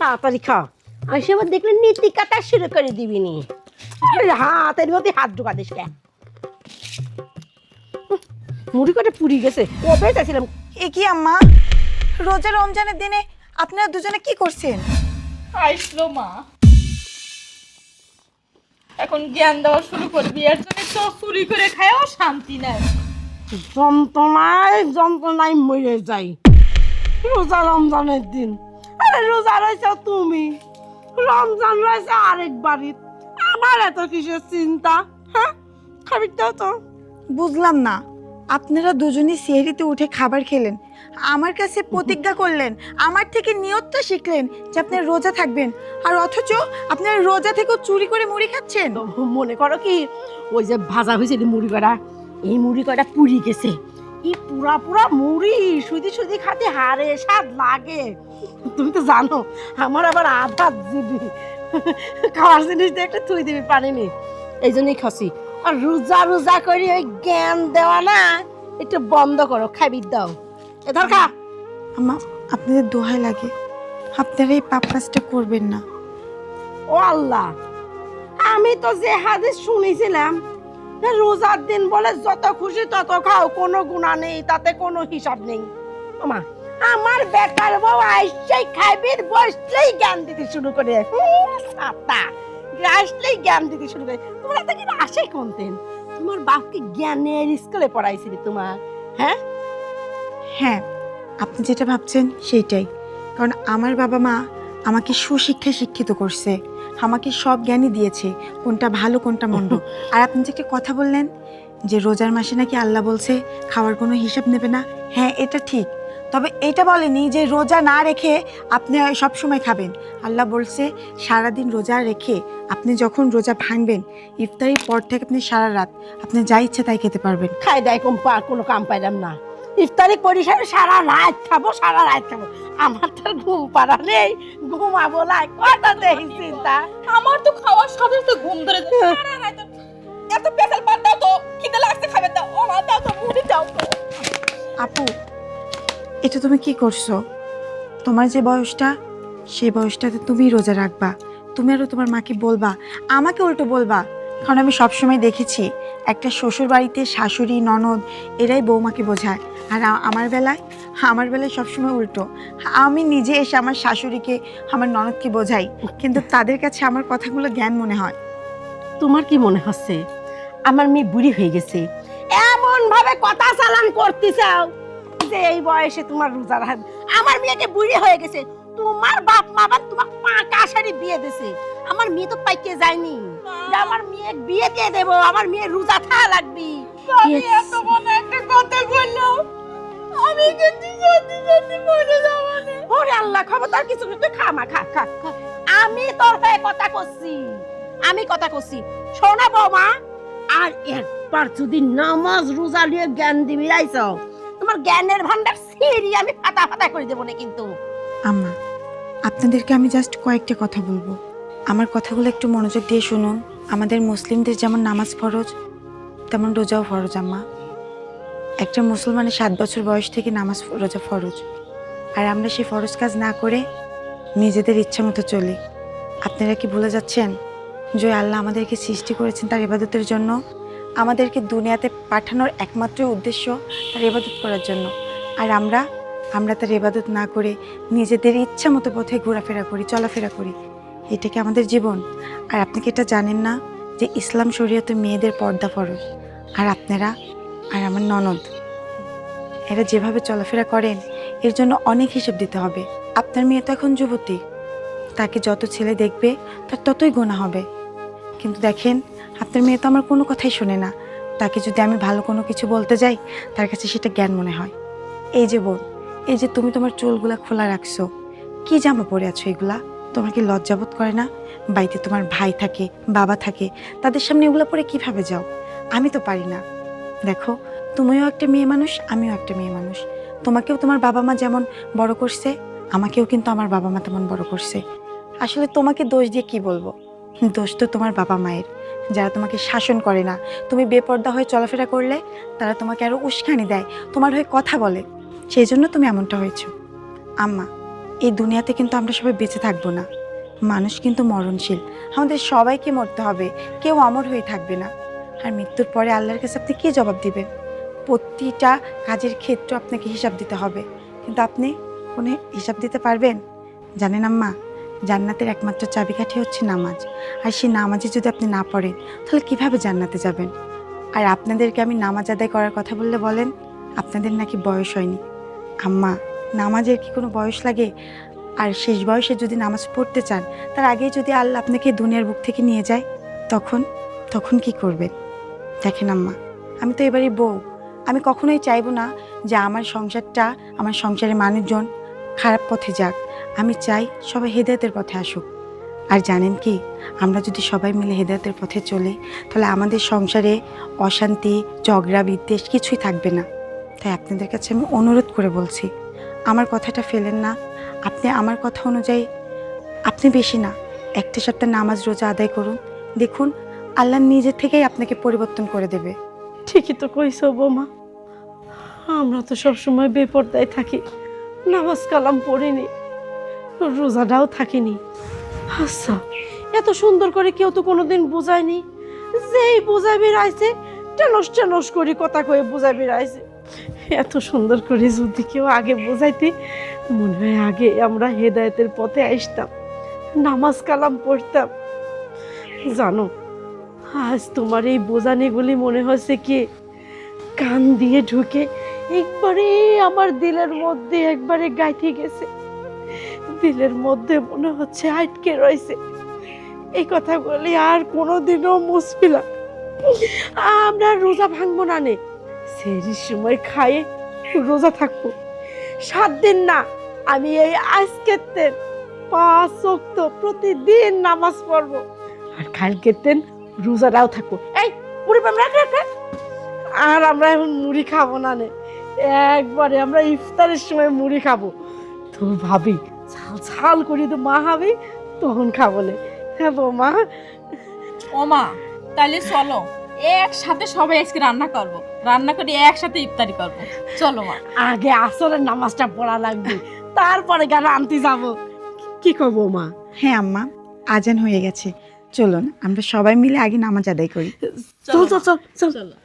তাড়াতাড়ি খা। আমি সে দেখলে নীতি কাটা শুরু করে দিবি নি। হাতের মধ্যে হাত ঢুকা দিস কে? মুড়ি কটা পুড়ি গেছে, কবে চাইছিলাম। এ কি আম্মা, রোজা রমজানের দিনে আপনারা দুজনে কি করছেন? আইসলো মা, এখন জ্ঞান দেওয়া শুরু করবি। এর জন্য তো চুরি করে খায়ও শান্তি নাই। যন্ত্রণায় মরে যাই। রোজা রমজানের দিন, আরে রোজা রয়েছে তুমি, রমজান রয়েছে আরেক বাড়ি। আমার এত কিসের চিন্তা? হ্যাঁ, খাবি দাও তো। বুঝলাম না, আপনারা দুজনই সেহরিতে উঠে খাবার খেলেন, আমার কাছে প্রতিজ্ঞা করলেন, আমার থেকে নিয়তটা শিখলেন যে আপনারা রোজা থাকবেন, আর অথচ আপনারা রোজা থেকেও চুরি করে মুড়ি খাচ্ছেন। তো মনে করো কি, ওই যে ভাজা হয়েছে মুড়ি কড়া, এই মুড়ি কড়া পুড়ি গেছে। এই পুরা পুরা মুড়ি সুদি সুদি খাতে হারে স্বাদ লাগে। তুমি তো জানো আমার আবার আধা জিবি, খাওয়ার জিনিস দিয়ে একটা থুই দিবি পানি নি, এই জন্যই খাসি। আর রোজা রোজা করি ওই জ্ঞান দেওয়া না একটু বন্ধ করো, খাবি দাও। এ ধর খা। আম্মা, আপনাদের দোহাই লাগে, আপনারা এই পাপ কাজটা করবেন না। ও আল্লাহ, আমি তো যে হাদিস শুনেছিলাম রোজার দিন বলে যত খুশি তত খাও, কোনো গুনাহ নেই, তাতে কোনো হিসাব নেই। ওমা, আমার বেটার বউ আইসেই খাইবে, বসলেই জ্ঞান দিতে শুরু করে। সাতা আসলেই জ্ঞান দিতে শুরু করে। তোমরা তো কিন্তু আসেই কোনতেন, তোমার বাপকে জ্ঞানের স্কুলে পড়াইছিলি তোমার? হ্যাঁ হ্যাঁ, আপনি যেটা ভাবছেন সেইটাই, কারণ আমার বাবা মা আমাকে সুশিক্ষায় শিক্ষিত করছে, আমাকে সব জ্ঞানই দিয়েছে, কোনটা ভালো কোনটা মন্দ। আর আপনি যে একটা কথা বললেন যে রোজার মাসে নাকি আল্লাহ বলছে খাওয়ার কোনো হিসাব নেবে না, হ্যাঁ এটা ঠিক, তবে এটা বলেনি যে রোজা না রেখে আপনি সব সময় খাবেন। আল্লাহ বলছে সারাদিন রোজা রেখে আপনি যখন রোজা ভাঙবেন, ইফতারির পর থেকে আপনি সারা রাত আপনি যা ইচ্ছে তাই খেতে পারবেন। খাই দেয় কোনো কাম পাইলাম না, ইফতারি পরিসরে সারা রাত খাবো, সারা রাত খাবো। আমার তো ঘুম পাড়া নেই, ঘুমাবো লাই কথা দেখি চিন্তা। আমার তো খাওয়ার সাথে সাথে ঘুম ধরে যায়। সারা রাত এত পেছাল বাদ দাও তো, খিদে লাগছে খাবে দাও। ও মা, দাও তো, মুড়ি দাও তো। আপু, এটা তুমি কি করছো? তোমার যে বয়সটা, সেই বয়সটাতে তুমি রোজা রাখবা, তুমি আরো তোমার মাকে বলবা, আমাকে উল্টো বলবা। কারণ আমি সবসময় দেখেছি একটা শ্বশুর বাড়িতে শাশুড়ি ননদ এরাই বৌমাকে বোঝায়, আর আমার বেলায় সবসময় উল্টো। আমি নিজে এসে আমার শাশুড়িকে আমার ননদকে বোঝাই, কিন্তু তাদের কাছে আমার কথাগুলো জ্ঞান মনে হয়। তোমার কি মনে হচ্ছে আমার মেয়ে বুড়ি হয়ে গেছে, এমন ভাবে কথা চালান করতেছাও যে এই বয়সে তোমার রোজা রাখবে? আমার মেয়েকে বুড়ি হয়ে গেছে, তোমার বাপ মা তোমাকে পাকা শাড়ি বিয়ে দিয়েছে, আমার মেয়ে তো পাইকে যায়নি যে আমার মেয়ে বিয়ে দিয়ে দেবো, আমার মেয়ে রোজা থাকা লাগবে। আমি এত বড় একটা কথা বললাম, আমি কিন্তু সত্যি সত্যি মরে যাবো না। ওরে আল্লাহ, খবরদার কিছু না, তুই খা মা, খা খা খা। আমি তোর হয়ে কথা করছি, আমি কথা করছি, শোনা বৌমা। আর একবার যদি নামাজ রোজা নিয়ে জ্ঞান দিবি আইছ, তোমার জ্ঞানের ভান্ডার সিঁড়ি আমি ফাটা ফাটা করে দেবো না কিন্তু। আম্মা, আপনাদেরকে আমি জাস্ট কয়েকটা কথা বলবো, আমার কথাগুলো একটু মনোযোগ দিয়ে শুনুন। আমাদের মুসলিমদের যেমন নামাজ ফরজ, তেমন রোজাও ফরজ আম্মা। একটা মুসলমানের 7 বছর বয়স থেকে নামাজ রোজা ফরজ, আর আমরা সেই ফরজ কাজ না করে নিজেদের ইচ্ছা মতো চলি। আপনারা কি ভুলে যাচ্ছেন যে আল্লাহ আমাদেরকে সৃষ্টি করেছেন তার ইবাদতের জন্য, আমাদেরকে দুনিয়াতে পাঠানোর একমাত্র উদ্দেশ্য তার ইবাদত করার জন্য, আর আমরা তার ইবাদত না করে নিজেদের ইচ্ছা মতো পথে ঘোরাফেরা করি, চলাফেরা করি। এটা কি আমাদের জীবন? আর আপনি কি এটা জানেন না যে ইসলাম শরীয়তে মেয়েদের পর্দা ফরজ? আর আপনারা আর আমার ননদ এরা যেভাবে চলাফেরা করেন, এর জন্য অনেক হিসেব দিতে হবে। আপনার মেয়ে তো এখন যুবতী, তাকে যত ছেলে দেখবে তার ততই গোনা হবে। কিন্তু দেখেন, আপনার মেয়ে তো আমার কোনো কথাই শোনে না, তাকে যদি আমি ভালো কোনো কিছু বলতে যাই তার কাছে সেটা জ্ঞান মনে হয়। এই যে বোন, এই যে তুমি তোমার চুলগুলা খোলা রাখছো, কি জামা পরে আছো এগুলা? তোমার কি লজ্জাবোধ করে না? বাড়িতে তোমার ভাই থাকে, বাবা থাকে, তাদের সামনে এগুলো পরে কিভাবে যাও? আমি তো পারি না। দেখো, তুমিও একটা মেয়ে মানুষ, আমিও একটা মেয়ে মানুষ। তোমাকেও তোমার বাবা মা যেমন বড় করছে, আমাকেও কিন্তু আমার বাবা মা তেমন বড় করছে। আসলে তোমাকে দোষ দিয়ে কি বলবো? দোষ তো তোমার বাবা মায়ের, যারা তোমাকে শাসন করে না। তুমি বেপর্দা হয়ে চলাফেরা করলে তারা তোমাকে আরো উস্কানি দেয়, তোমার হয়ে কথা বলে, সেই জন্য তুমি এমনটা হয়েছো। আম্মা, এই দুনিয়াতে কিন্তু আমরা সবাই বেঁচে থাকবো না। মানুষ কিন্তু মরণশীল, আমাদের সবাইকে মরতে হবে, কেউ অমর হয়ে থাকবে না। আর মৃত্যুর পরে আল্লাহর কাছে আপনি কী জবাব দিবেন? প্রতিটা কাজের ক্ষেত্রে আপনাকে হিসাব দিতে হবে, কিন্তু আপনি কোনো হিসাব দিতে পারবেন? জানেন আম্মা, জান্নাতের একমাত্র চাবিকাঠি হচ্ছে নামাজ। আর সেই নামাজে যদি আপনি না পড়েন তাহলে কিভাবে জান্নাতে যাবেন? আর আপনাদেরকে আমি নামাজ আদায় করার কথা বললে বলেন আপনাদের নাকি বয়স হয়নি। আম্মা, নামাজের কি কোনো বয়স লাগে? আর শেষ বয়সে যদি নামাজ পড়তে চান, তার আগেই যদি আল্লাহ আপনাকে দুনিয়ার বুক থেকে নিয়ে যায়, তখন কি করবেন? দেখেন আম্মা, আমি তো এবারই বউ, আমি কখনোই চাইবো না যে আমার সংসারের মানুষজন খারাপ পথে যাক। আমি চাই সবাই হেদায়েতের পথে আসুক। আর জানেন কি, আমরা যদি সবাই মিলে হেদায়েতের পথে চলি তাহলে আমাদের সংসারে অশান্তি, ঝগড়া, বিদ্বেষ কিছুই থাকবে না। তাই আপনাদের কাছে আমি অনুরোধ করে বলছি, আমার কথাটা ফেলেন না। আপনি আমার কথা অনুযায়ী, আপনি বেশি না, একটা সপ্তাহ নামাজ রোজা আদায় করুন, দেখুন আল্লাহ নিজে থেকেই আপনাকে পরিবর্তন করে দেবে। ঠিকই তো কইছো বৌমা, আমরা তো সবসময় বেপরদায় থাকি, নামাজ কালাম পড়িনি, রোজাটাও থাকিনি। আচ্ছা, এত সুন্দর করে কেউ তো কোনোদিন বুঝায়নি, যেই বুঝাই বেড়াইছে টেনস করে কথা কয়ে বুঝাই বেড়াইছে। এত সুন্দর করে যদি কেউ আগে বুঝাইতে, মনে হয় আগে আমরা হেদায়েতের পথে আসতাম, নামাজ কালাম পড়তাম। জানো, আজ তোমার এই বোঝানিগুলি মনে হচ্ছে কি কান দিয়ে ঢুকে একবারে আমার দিলের মধ্যে একবারে গাইতে গেছে, দিলের মধ্যে মনে হচ্ছে আটকে রয়েছে। এই কথাগুলি আর কোনোদিনও মুছবি না। আমরা রোজা ভাঙবো না, নে সেরির সময় খায়ে রোজা থাকবো 7 দিন না। আমি এই আজকের দিন 5 ওয়াক্ত প্রতিদিন নামাজ পড়বো, আর কালকের দিন রোজাটাও থাকবো। এই মুড়ি পাম রাখ রাখ রাখ। আর আমরা এখন মুড়ি খাবো না, নে একবারে আমরা ইফতারের সময় মুড়ি খাবো। তো ভাবি ঝাল ঝাল করি তো মা হবে, তখন খাবো না। হ্যাঁ বৌমা। ও মা, তাহলে চলো একসাথে সবাই আজকে রান্না করব, রান্না করে একসাথে ইফতারি করব। চলো মা। আগে আসরের নামাজটা পড়া লাগবে, তারপরে গান আনতে যাবো। কি করবো মা? হ্যাঁ আম্মা, আজান হয়ে গেছে, চলুন আমরা সবাই মিলে আগে নামাজ আদায় করি। চল চল চল চল। চলো।